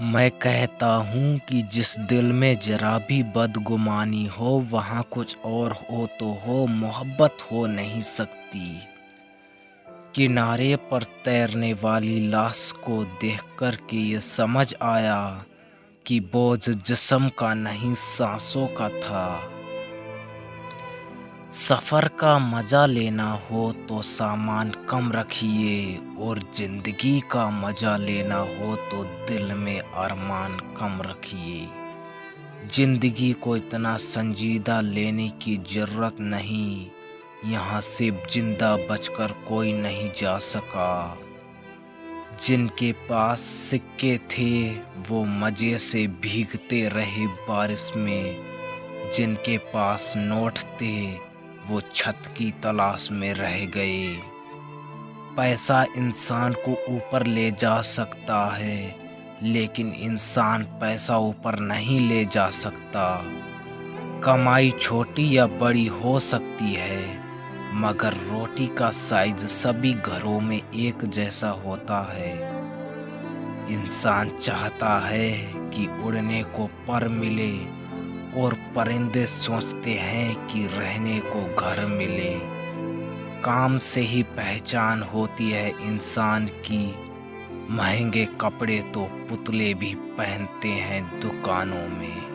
मैं कहता हूँ कि जिस दिल में जरा भी बदगुमानी हो वहाँ कुछ और हो तो हो, मोहब्बत हो नहीं सकती। किनारे पर तैरने वाली लाश को देखकर के ये समझ आया कि बोझ जिस्म का नहीं सांसों का था। सफ़र का मज़ा लेना हो तो सामान कम रखिए, और ज़िंदगी का मज़ा लेना हो तो दिल में अरमान कम रखिए। ज़िंदगी को इतना संजीदा लेने की ज़रूरत नहीं, यहाँ से जिंदा बचकर कोई नहीं जा सका। जिनके पास सिक्के थे वो मज़े से भीगते रहे बारिश में, जिनके पास नोट थे वो छत की तलाश में रह गए। पैसा इंसान को ऊपर ले जा सकता है, लेकिन इंसान पैसा ऊपर नहीं ले जा सकता। कमाई छोटी या बड़ी हो सकती है, मगर रोटी का साइज सभी घरों में एक जैसा होता है। इंसान चाहता है कि उड़ने को पर मिले, और परिंदे सोचते हैं कि रहने को घर मिले। काम से ही पहचान होती है इंसान की, महंगे कपड़े तो पुतले भी पहनते हैं दुकानों में।